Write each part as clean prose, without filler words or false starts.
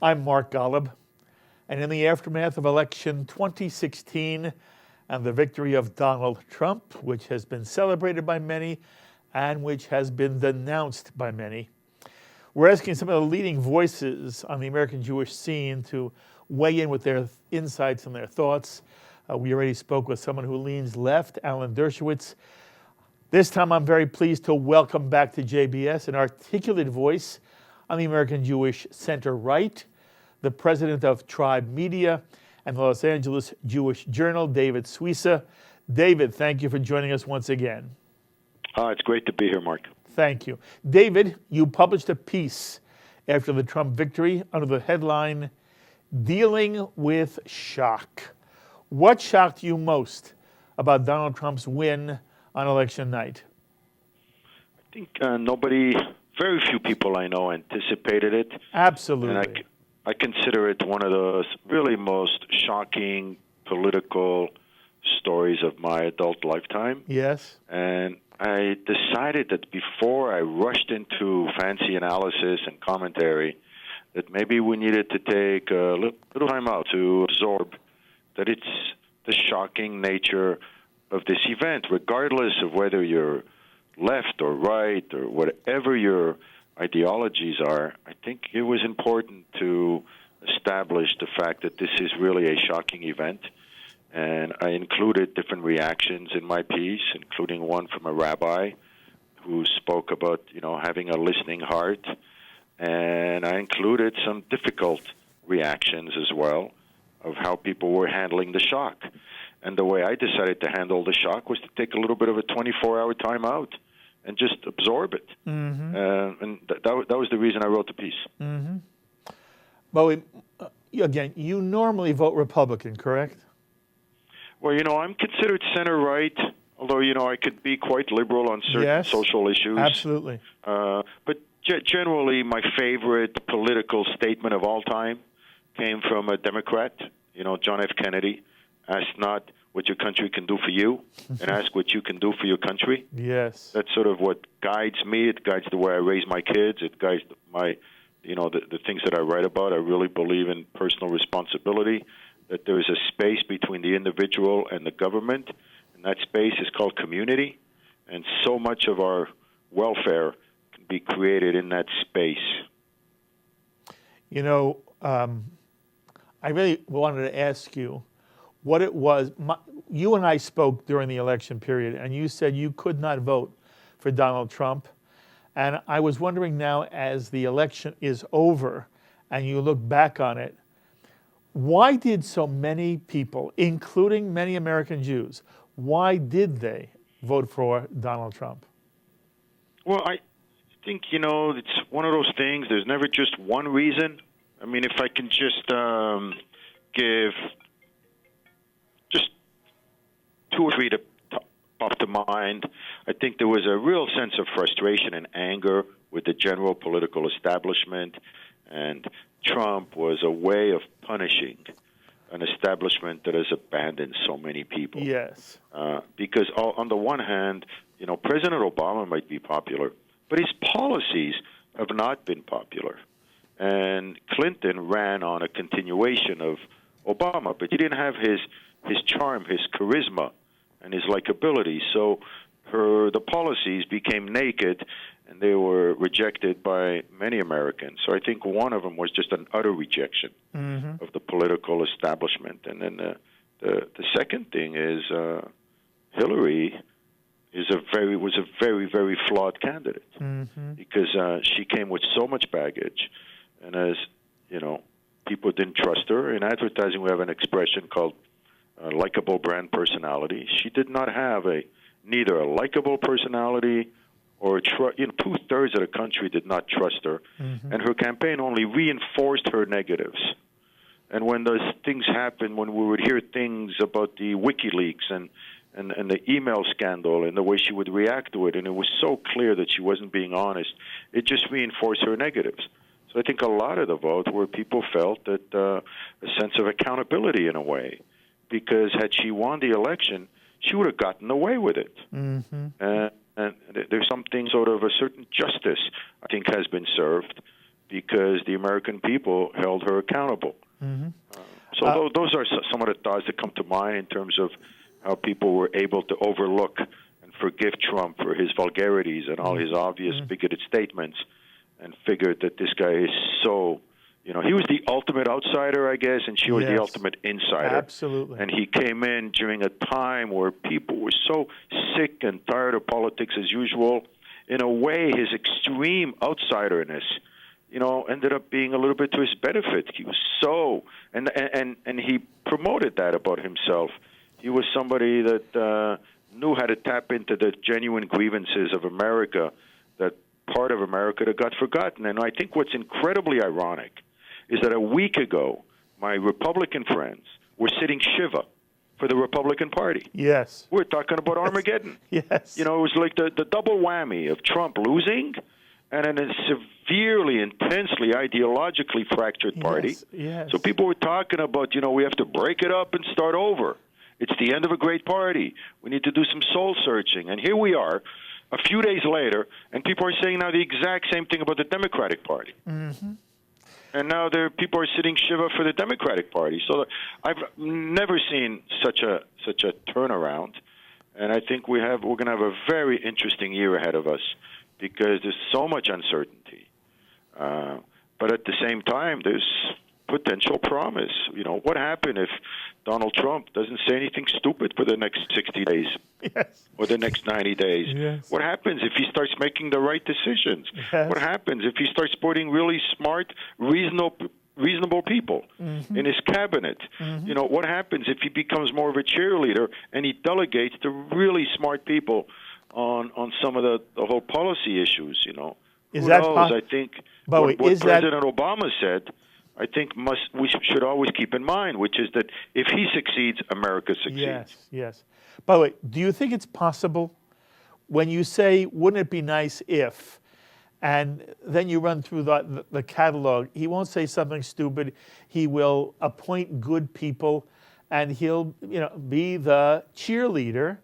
I'm Mark Golub, and in the aftermath of election 2016 and the victory of Donald Trump, which has been celebrated by many and which has been denounced by many, we're asking some of the leading voices on the American Jewish scene to weigh in with their insights and their thoughts. We already spoke with someone who leans left, Alan Dershowitz. This time I'm very pleased to welcome back to JBS an articulate voice on the American Jewish center right, the president of Tribe Media and the Los Angeles Jewish Journal, David Suissa. David, thank you for joining us once again. It's great to be here, Mark. Thank you. David, you published a piece after the Trump victory under the headline, Dealing with Shock. What shocked you most about Donald Trump's win on election night? I think very few people I know anticipated it. Absolutely. And I consider it one of the really most shocking political stories of my adult lifetime. Yes. And I decided that before I rushed into fancy analysis and commentary, that maybe we needed to take a little time out to absorb that it's the shocking nature of this event, regardless of whether you're left or right or whatever your ideologies are. I think it was important to establish the fact that this is really a shocking event. And I included different reactions in my piece, including one from a rabbi who spoke about, having a listening heart. And I included some difficult reactions as well of how people were handling the shock. And the way I decided to handle the shock was to take a little bit of a 24-hour time out and just absorb it. Mm-hmm. And that was the reason I wrote the piece. Mm-hmm. Well, again, you normally vote Republican, correct? Well, I'm considered center-right, although, I could be quite liberal on certain social issues. Absolutely. But generally, my favorite political statement of all time came from a Democrat, John F. Kennedy. Ask not what your country can do for you, and ask what you can do for your country. Yes. That's sort of what guides me. It guides the way I raise my kids. It guides my, the things that I write about. I really believe in personal responsibility, that there is a space between the individual and the government, and that space is called community, and so much of our welfare can be created in that space. I really wanted to ask you what it was. You and I spoke during the election period, and you said you could not vote for Donald Trump. And I was wondering now, as the election is over and you look back on it, why did so many people, including many American Jews, why did they vote for Donald Trump? Well, I think, it's one of those things. There's never just one reason. I mean, if I can just give just two or three to pop to mind, I think there was a real sense of frustration and anger with the general political establishment, and Trump was a way of punishing an establishment that has abandoned so many people. Yes. Because on the one hand, President Obama might be popular, but his policies have not been popular. And Clinton ran on a continuation of Obama, but he didn't have his charm, his charisma, and his likability. So the policies became naked, and they were rejected by many Americans. So I think one of them was just an utter rejection of the political establishment. And then the second thing is Hillary was a very, very flawed candidate because she came with so much baggage. And as, people didn't trust her. In advertising, we have an expression called likable brand personality. She did not have neither a likable personality or two-thirds of the country did not trust her. And her campaign only reinforced her negatives. And when those things happened, when we would hear things about the WikiLeaks and the email scandal and the way she would react to it, and it was so clear that she wasn't being honest, it just reinforced her negatives. So I think a lot of the vote where people felt that a sense of accountability in a way, because had she won the election, she would have gotten away with it. And there's something sort of a certain justice, I think, has been served because the American people held her accountable. Mm-hmm. So those are some of the thoughts that come to mind in terms of how people were able to overlook and forgive Trump for his vulgarities and all his obvious bigoted statements, and figured that this guy is so, he was the ultimate outsider, I guess, and she was the ultimate insider. Absolutely. And he came in during a time where people were so sick and tired of politics as usual. In a way, his extreme outsiderness, ended up being a little bit to his benefit. He was so, and he promoted that about himself. He was somebody that knew how to tap into the genuine grievances of America, that part of America that got forgotten. And I think what's incredibly ironic is that a week ago, my Republican friends were sitting Shiva for the Republican Party. Yes. We're talking about Armageddon. Yes. It was like the double whammy of Trump losing and in a severely, intensely, ideologically fractured party. Yes. Yes. So people were talking about, we have to break it up and start over. It's the end of a great party. We need to do some soul searching. And here we are, a few days later, and people are saying now the exact same thing about the Democratic Party. Mm-hmm. And now people are sitting Shiva for the Democratic Party. So I've never seen such a turnaround. And I think we're going to have a very interesting year ahead of us, because there's so much uncertainty. But at the same time, there's potential promise. What happened if Donald Trump doesn't say anything stupid for the next 60 days or the next 90 days? Yes. What happens if he starts making the right decisions? Yes. What happens if he starts putting really smart, reasonable people in his cabinet? What happens if he becomes more of a cheerleader and he delegates to really smart people on some of the whole policy issues? Is Who that knows? I think what is President Obama said, I think we should always keep in mind, which is that if he succeeds, America succeeds. Yes, yes. By the way, do you think it's possible, when you say, wouldn't it be nice if, and then you run through the catalog, he won't say something stupid, he will appoint good people, and he'll be the cheerleader,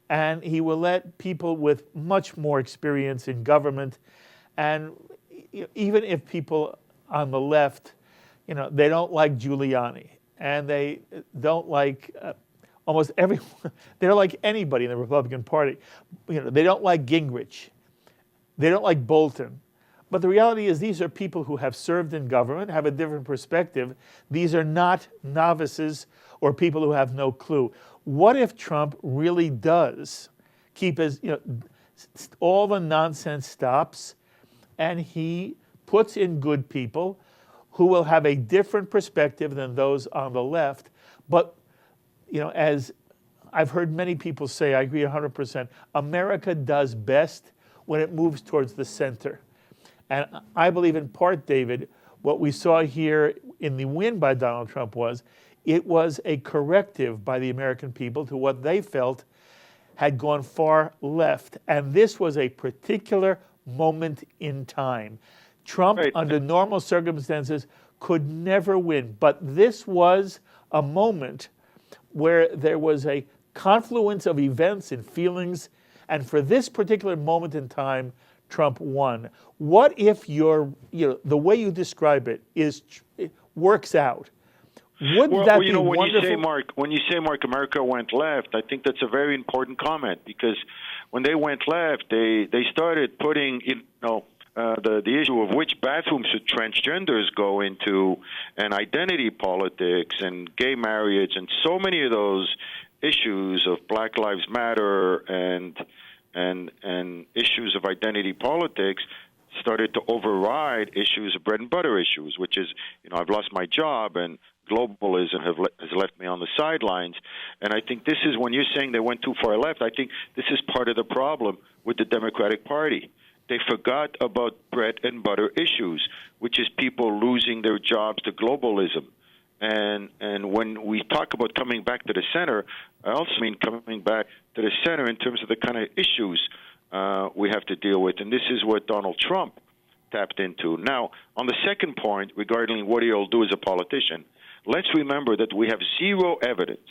and he will let people with much more experience in government, and even if people on the left, they don't like Giuliani, and they don't like almost everyone. They don't like anybody in the Republican Party. They don't like Gingrich. They don't like Bolton. But the reality is these are people who have served in government, have a different perspective. These are not novices or people who have no clue. What if Trump really does keep his, all the nonsense stops, and he puts in good people who will have a different perspective than those on the left? But, as I've heard many people say, I agree 100%, America does best when it moves towards the center. And I believe in part, David, what we saw here in the win by Donald Trump was a corrective by the American people to what they felt had gone far left. And this was a particular moment in time. Trump, under normal circumstances, could never win. But this was a moment where there was a confluence of events and feelings. And for this particular moment in time, Trump won. What if the way you describe it works out? Wouldn't that be wonderful? When you say, Mark, America went left, I think that's a very important comment, because when they went left, they started putting, the issue of which bathrooms should transgenders go into, and identity politics and gay marriage, and so many of those issues of Black Lives Matter and issues of identity politics started to override issues of bread and butter issues, which is, I've lost my job and globalism has left me on the sidelines. And I think this is, when you're saying they went too far left, I think this is part of the problem with the Democratic Party. They forgot about bread and butter issues, which is people losing their jobs to globalism. And when we talk about coming back to the center, I also mean coming back to the center in terms of the kind of issues we have to deal with. And this is what Donald Trump tapped into. Now, on the second point regarding what he'll do as a politician, let's remember that we have zero evidence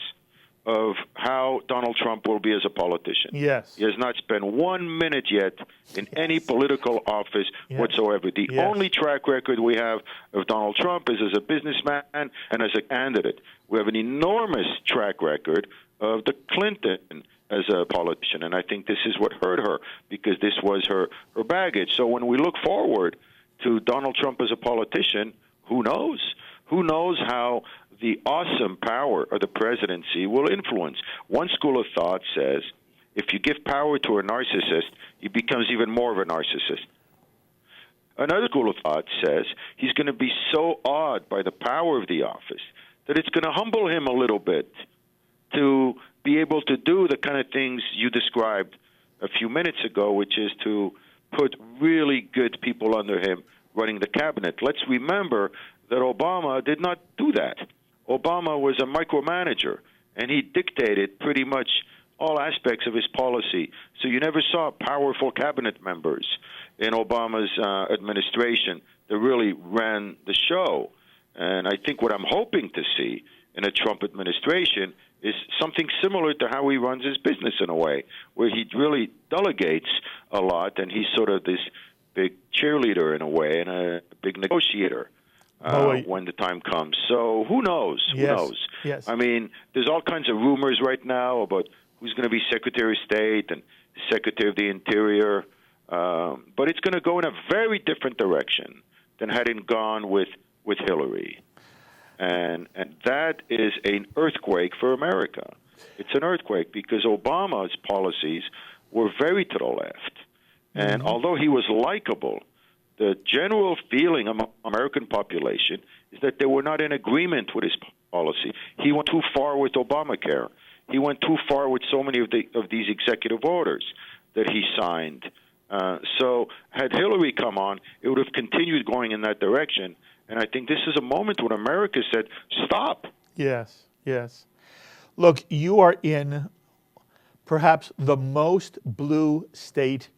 of how Donald Trump will be as a politician. Yes. He has not spent 1 minute yet in any political office whatsoever. The only track record we have of Donald Trump is as a businessman and as a candidate. We have an enormous track record of the Clinton as a politician, and I think this is what hurt her, because this was her baggage. So when we look forward to Donald Trump as a politician, who knows? Who knows how the awesome power of the presidency will influence? One school of thought says if you give power to a narcissist, he becomes even more of a narcissist. Another school of thought says he's going to be so awed by the power of the office that it's going to humble him a little bit to be able to do the kind of things you described a few minutes ago, which is to put really good people under him running the cabinet. Let's remember that Obama did not do that. Obama was a micromanager, and he dictated pretty much all aspects of his policy. So you never saw powerful cabinet members in Obama's administration that really ran the show. And I think what I'm hoping to see in a Trump administration is something similar to how he runs his business in a way, where he really delegates a lot, and he's sort of this big cheerleader in a way and a big negotiator. When the time comes. So who knows? Who knows? Yes. I mean, there's all kinds of rumors right now about who's going to be Secretary of State and Secretary of the Interior. But it's going to go in a very different direction than had it gone with Hillary. And that is an earthquake for America. It's an earthquake because Obama's policies were very to the left. And although he was likable, the general feeling among the American population is that they were not in agreement with his policy. He went too far with Obamacare. He went too far with so many of these executive orders that he signed. So had Hillary come on, it would have continued going in that direction. And I think this is a moment when America said, stop. Yes, yes. Look, you are in perhaps the most blue state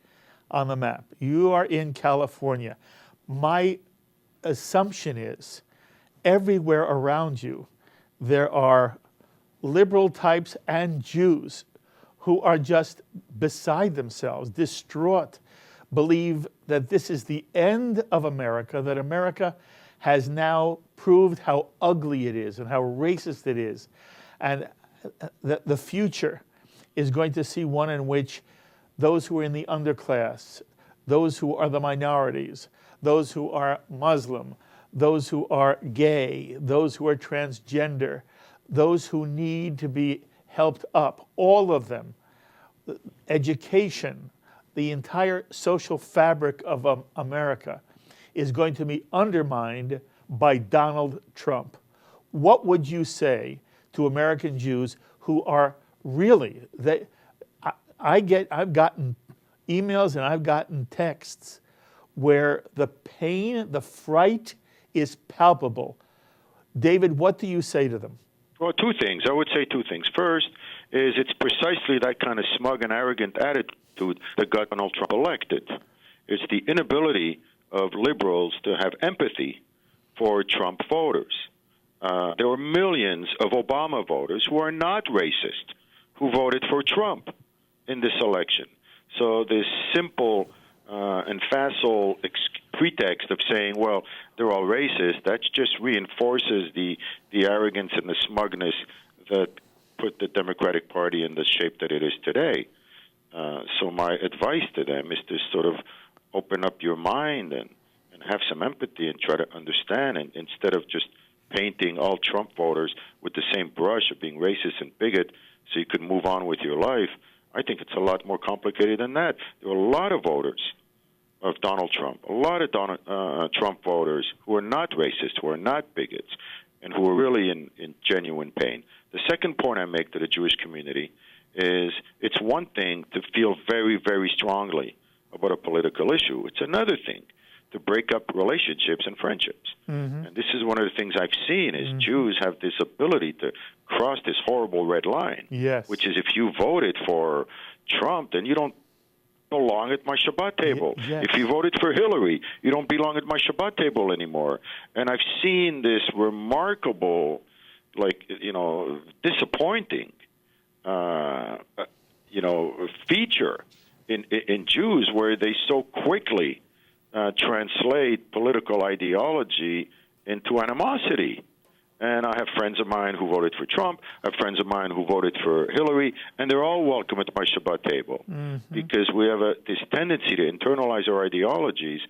on the map. You are in California. My assumption is everywhere around you there are liberal types and Jews who are just beside themselves, distraught, believe that this is the end of America, that America has now proved how ugly it is and how racist it is, and that the future is going to see one in which those who are in the underclass, those who are the minorities, those who are Muslim, those who are gay, those who are transgender, those who need to be helped up, all of them, education, the entire social fabric of America is going to be undermined by Donald Trump. What would you say to American Jews who are really, I've gotten emails and I've gotten texts where the pain, the fright is palpable. David, what do you say to them? Well, two things. I would say two things. First is it's precisely that kind of smug and arrogant attitude that got Donald Trump elected. It's the inability of liberals to have empathy for Trump voters. There were millions of Obama voters who are not racist who voted for Trump in this election. So this simple and facile pretext of saying, well, they're all racist, that just reinforces the arrogance and the smugness that put the Democratic Party in the shape that it is today. So my advice to them is to sort of open up your mind and have some empathy and try to understand, and instead of just painting all Trump voters with the same brush of being racist and bigot so you could move on with your life. I think it's a lot more complicated than that. There are a lot of voters of Donald Trump, a lot of Trump voters who are not racist, who are not bigots, and who are really in genuine pain. The second point I make to the Jewish community is it's one thing to feel very, very strongly about a political issue. It's another thing to break up relationships and friendships. Mm-hmm. And this is one of the things I've seen is Jews have this ability to cross this horrible red line, which is if you voted for Trump, then you don't belong at my Shabbat table. If you voted for Hillary, you don't belong at my Shabbat table anymore. And I've seen this remarkable, disappointing feature in Jews where they so quickly translate political ideology into animosity. And I have friends of mine who voted for Trump, I have friends of mine who voted for Hillary, and they're all welcome at my Shabbat table because we have this tendency to internalize our ideologies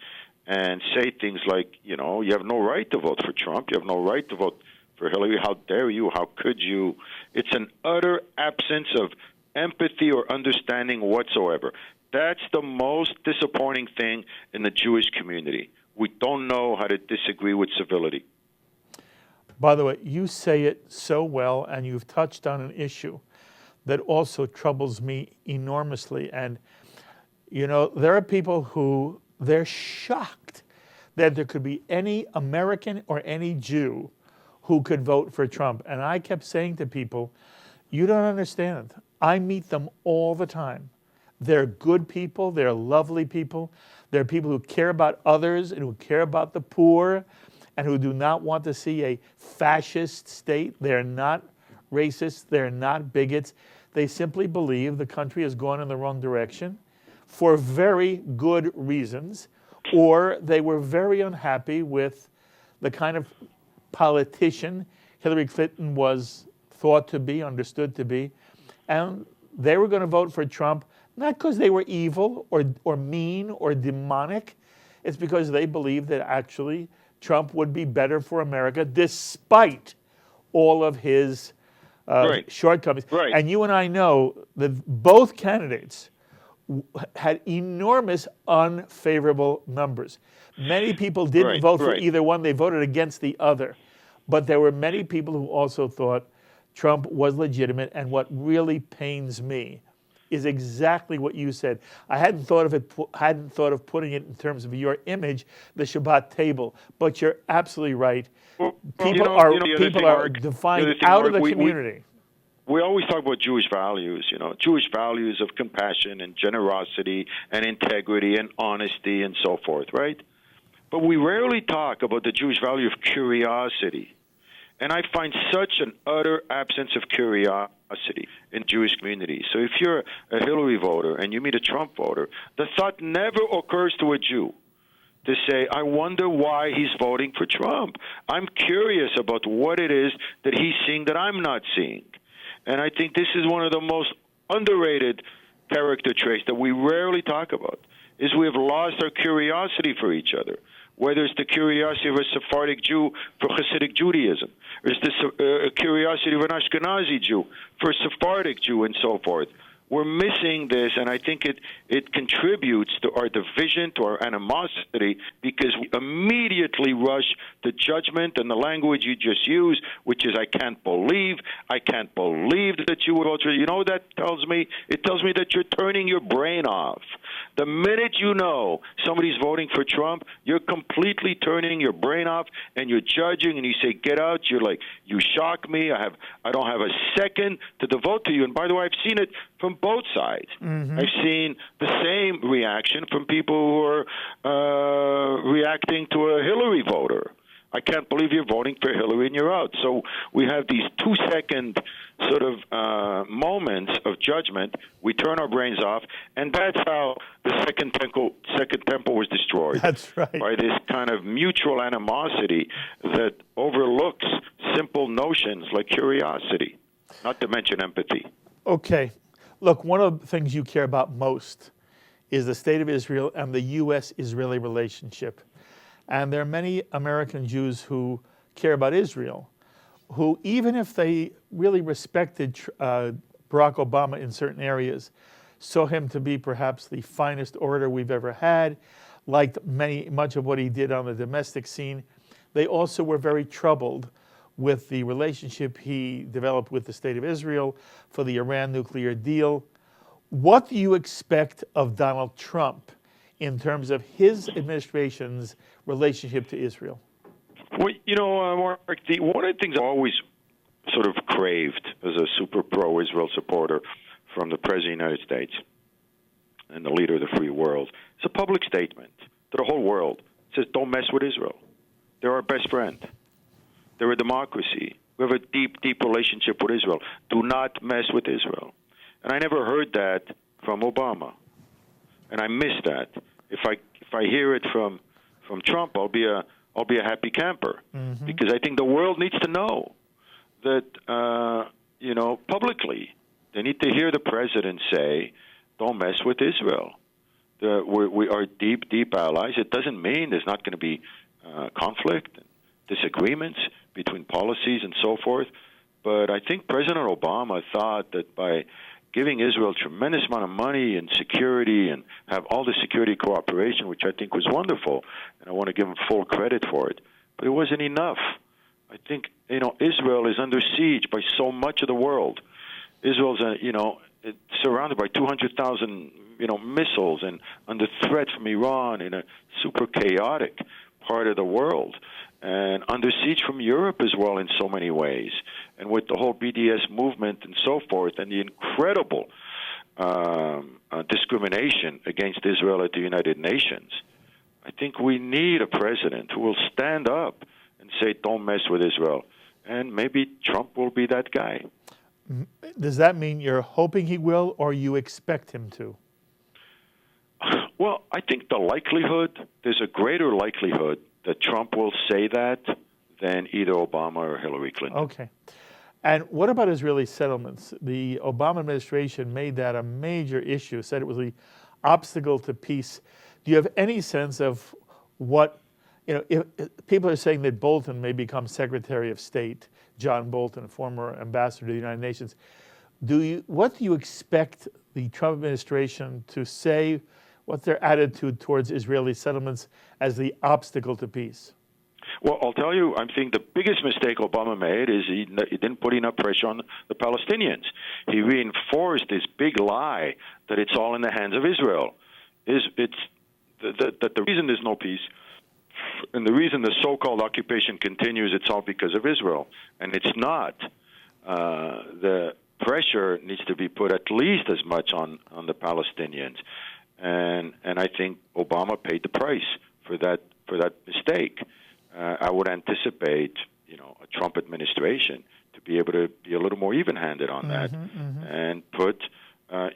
and say things like, you have no right to vote for Trump, you have no right to vote for Hillary, how dare you, how could you? It's an utter absence of empathy or understanding whatsoever. That's the most disappointing thing in the Jewish community. We don't know how to disagree with civility. By the way, you say it so well, and you've touched on an issue that also troubles me enormously. And, there are people who, they're shocked that there could be any American or any Jew who could vote for Trump. And I kept saying to people, you don't understand. I meet them all the time. They're good people. They're lovely people. They're people who care about others and who care about the poor and who do not want to see a fascist state. They're not racist. They're not bigots. They simply believe the country has gone in the wrong direction for very good reasons, or they were very unhappy with the kind of politician Hillary Clinton was thought to be, understood to be, and they were going to vote for Trump, not because they were evil or mean or demonic. It's because they believed that actually Trump would be better for America despite all of his shortcomings. Right. And you and I know that both candidates had enormous unfavorable numbers. Many people didn't vote for either one. They voted against the other. But there were many people who also thought Trump was legitimate. And what really pains me is exactly what you said. I hadn't thought of putting it in terms of your image, the Shabbat table. But you're absolutely right. People are defined out of the community. We always talk about Jewish values, Jewish values of compassion and generosity and integrity and honesty and so forth, right? But we rarely talk about the Jewish value of curiosity. And I find such an utter absence of curiosity in Jewish communities. So if you're a Hillary voter and you meet a Trump voter, the thought never occurs to a Jew to say, I wonder why he's voting for Trump. I'm curious about what it is that he's seeing that I'm not seeing. And I think this is one of the most underrated character traits that we rarely talk about, is we have lost our curiosity for each other, whether it's the curiosity of a Sephardic Jew for Hasidic Judaism, or it's the curiosity of an Ashkenazi Jew for a Sephardic Jew, and so forth. We're missing this, and I think it contributes to our division, to our animosity, because we immediately rush to judgment and the language you just used, which is, I can't believe that you would vote for. You know what that tells me? It tells me that you're turning your brain off. The minute you know somebody's voting for Trump, you're completely turning your brain off, and you're judging, and you say, get out. You're like, you shock me. I don't have a second to devote to you. And by the way, I've seen it from both sides. Mm-hmm. I've seen the same reaction from people who are reacting to a Hillary voter. I can't believe you're voting for Hillary and you're out. So we have these 2-second sort of moments of judgment. We turn our brains off, and that's how the Second Temple was destroyed. That's right. By this kind of mutual animosity that overlooks simple notions like curiosity, not to mention empathy. Okay. Look, one of the things you care about most is the state of Israel and the U.S.-Israeli relationship. And there are many American Jews who care about Israel, who, even if they really respected Barack Obama in certain areas, saw him to be perhaps the finest orator we've ever had, liked much of what he did on the domestic scene. They also were very troubled with the relationship he developed with the State of Israel for the Iran nuclear deal. What do you expect of Donald Trump in terms of his administration's relationship to Israel? Well, Mark, one of the things I've always sort of craved as a super pro-Israel supporter from the President of the United States and the leader of the free world is a public statement to the whole world. It says, don't mess with Israel. They're our best friend. They're a democracy. We have a deep, deep relationship with Israel. Do not mess with Israel. And I never heard that from Obama, and I miss that. If I hear it from Trump, I'll be a happy camper, because I think the world needs to know that publicly they need to hear the president say, "Don't mess with Israel." We are deep, deep allies. It doesn't mean there's not going to be conflict, and disagreements between policies and so forth. But I think President Obama thought that by giving Israel a tremendous amount of money and security and have all the security cooperation, which I think was wonderful, and I want to give him full credit for it, but it wasn't enough. I think, Israel is under siege by so much of the world. Israel's, it's surrounded by 200,000, missiles and under threat from Iran in a super chaotic part of the world, and under siege from Europe as well in so many ways, and with the whole BDS movement and so forth, and the incredible discrimination against Israel at the United Nations. I think we need a president who will stand up and say, "Don't mess with Israel," and maybe Trump will be that guy. Does that mean you're hoping he will, or you expect him to? Well, I think there's a greater likelihood that Trump will say that than either Obama or Hillary Clinton. Okay. And what about Israeli settlements? The Obama administration made that a major issue, said it was the obstacle to peace. Do you have any sense of what, if people are saying that Bolton may become Secretary of State, John Bolton, former ambassador to the United Nations, what do you expect the Trump administration to say? What's their attitude towards Israeli settlements as the obstacle to peace? Well, I'll tell you, I think the biggest mistake Obama made is he didn't put enough pressure on the Palestinians. He reinforced this big lie that it's all in the hands of Israel. That the reason there's no peace and the reason the so-called occupation continues, it's all because of Israel. And it's not. The pressure needs to be put at least as much on the Palestinians. And I think Obama paid the price for that mistake. I would anticipate, a Trump administration to be able to be a little more even-handed on that and put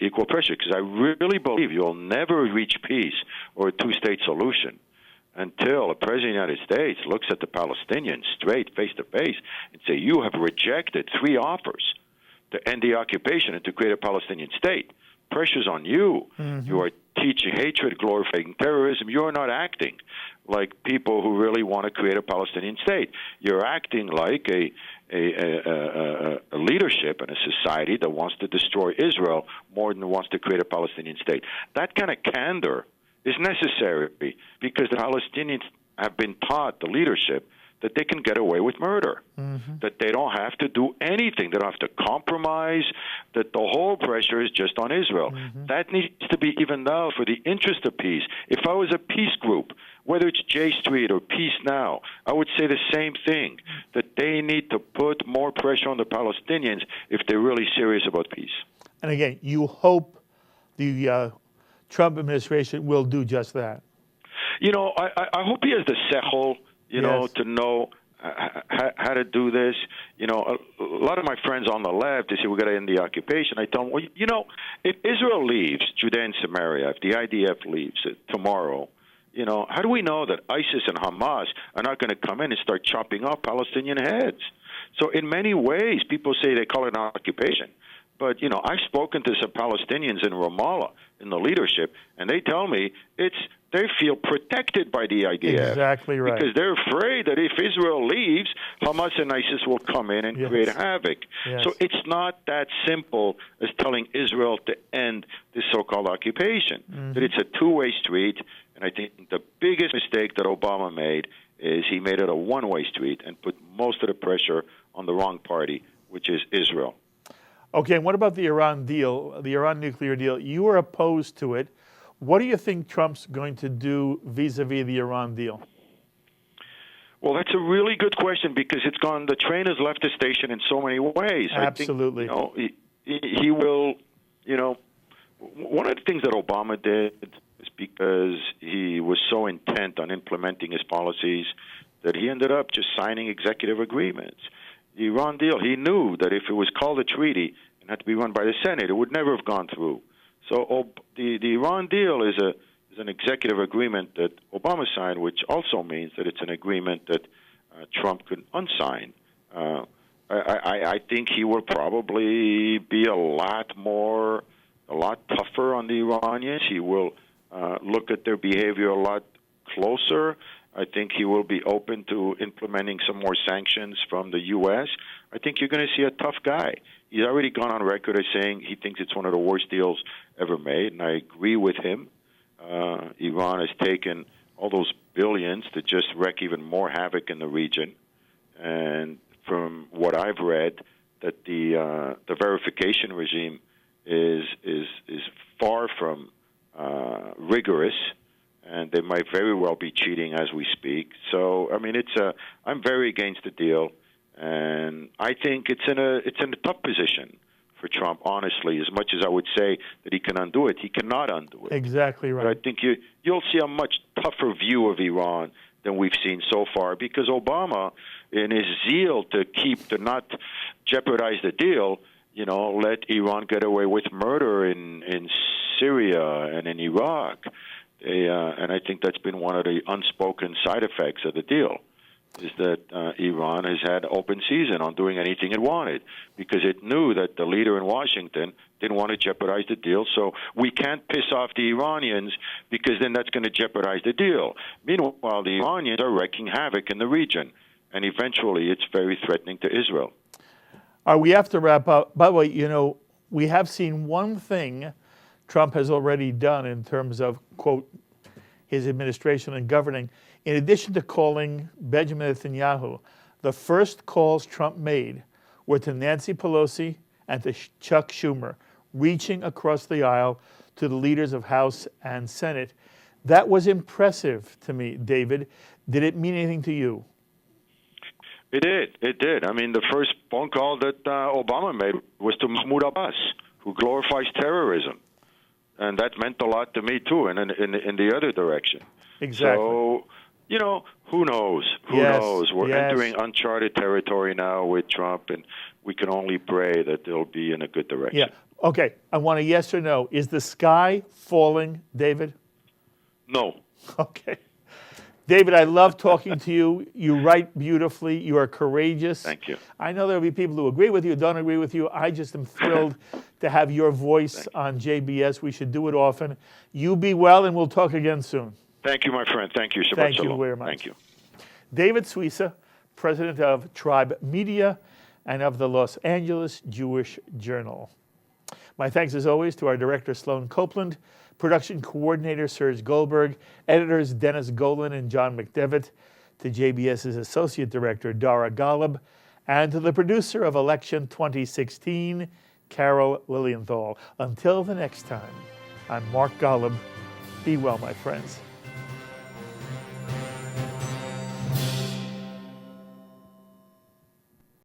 equal pressure. Because I really believe you'll never reach peace or a two-state solution until the President of the United States looks at the Palestinians straight, face-to-face, and say, "You have rejected 3 offers to end the occupation and to create a Palestinian state. Pressure's on you. You are teaching hatred, glorifying terrorism. You're not acting like people who really want to create a Palestinian state. You're acting like a leadership in a society that wants to destroy Israel more than wants to create a Palestinian state." That kind of candor is necessary because the Palestinians have been taught, the leadership, that they can get away with murder, that they don't have to do anything, they don't have to compromise, that the whole pressure is just on Israel. That needs to be evened out for the interest of peace. If I was a peace group, whether it's J Street or Peace Now, I would say the same thing, that they need to put more pressure on the Palestinians if they're really serious about peace. And again, you hope the Trump administration will do just that. I hope he has the sechel, to know how to do this. A lot of my friends on the left, they say, "We've got to end the occupation." I tell them, well, if Israel leaves Judea and Samaria, if the IDF leaves tomorrow, how do we know that ISIS and Hamas are not going to come in and start chopping off Palestinian heads? So in many ways, people say they call it an occupation. But, I've spoken to some Palestinians in Ramallah, in the leadership, and they tell me they feel protected by the IDF. Exactly right. Because they're afraid that if Israel leaves, Hamas and ISIS will come in and create havoc. Yes. So it's not that simple as telling Israel to end this so-called occupation. That it's a two-way street, and I think the biggest mistake that Obama made is he made it a one-way street and put most of the pressure on the wrong party, which is Israel. Okay, and what about the Iran deal, the Iran nuclear deal? You were opposed to it. What do you think Trump's going to do vis-a-vis the Iran deal? Well, that's a really good question because the train has left the station in so many ways. Absolutely. I think, he will, one of the things that Obama did is because he was so intent on implementing his policies that he ended up just signing executive agreements. The Iran deal, he knew that if it was called a treaty and had to be run by the Senate, it would never have gone through. So the Iran deal is an executive agreement that Obama signed, which also means that it's an agreement that Trump could unsign. I think he will probably be a lot tougher on the Iranians. He will look at their behavior a lot closer. I think he will be open to implementing some more sanctions from the U.S. I think you're going to see a tough guy. He's already gone on record as saying he thinks it's one of the worst deals ever made, and I agree with him. Iran has taken all those billions to just wreak even more havoc in the region. And from what I've read, that the verification regime is far from rigorous, and they might very well be cheating as we speak. So, I mean, I'm very against the deal, and I think it's in a tough position for Trump, honestly. As much as I would say that he can undo it, he cannot undo it. Exactly right. But I think you'll see a much tougher view of Iran than we've seen so far, because Obama, in his zeal to not jeopardize the deal, let Iran get away with murder in Syria and in Iraq. And I think that's been one of the unspoken side effects of the deal, is that Iran has had open season on doing anything it wanted, because it knew that the leader in Washington didn't want to jeopardize the deal. So we can't piss off the Iranians, because then that's going to jeopardize the deal. Meanwhile, the Iranians are wreaking havoc in the region, and eventually it's very threatening to Israel. We have to wrap up. By the way, we have seen one thing Trump has already done in terms of, quote, his administration and governing. In addition to calling Benjamin Netanyahu, the first calls Trump made were to Nancy Pelosi and to Chuck Schumer, reaching across the aisle to the leaders of House and Senate. That was impressive to me, David. Did it mean anything to you? It did. It did. I mean, the first phone call that Obama made was to Mahmoud Abbas, who glorifies terrorism. And that meant a lot to me, too, in the other direction. Exactly. So, who knows? Who knows? We're entering uncharted territory now with Trump, and we can only pray that they'll be in a good direction. Yeah. Okay. I want a yes or no. Is the sky falling, David? No. Okay. David, I love talking to you. You write beautifully. You are courageous. Thank you. I know there will be people who agree with you, don't agree with you. I just am thrilled to have your voice on JBS. We should do it often. You be well, and we'll talk again soon. Thank you, my friend. Thank you. Shabbat Thank you shalom. very much. Thank you. David Suissa, president of Tribe Media and of the Los Angeles Jewish Journal. My thanks, as always, to our director, Sloan Copeland, production coordinator, Serge Goldberg, editors, Dennis Golan and John McDevitt, to JBS's associate director, Dara Golub, and to the producer of Election 2016, Carol Lilienthal. Until the next time, I'm Mark Golub. Be well, my friends.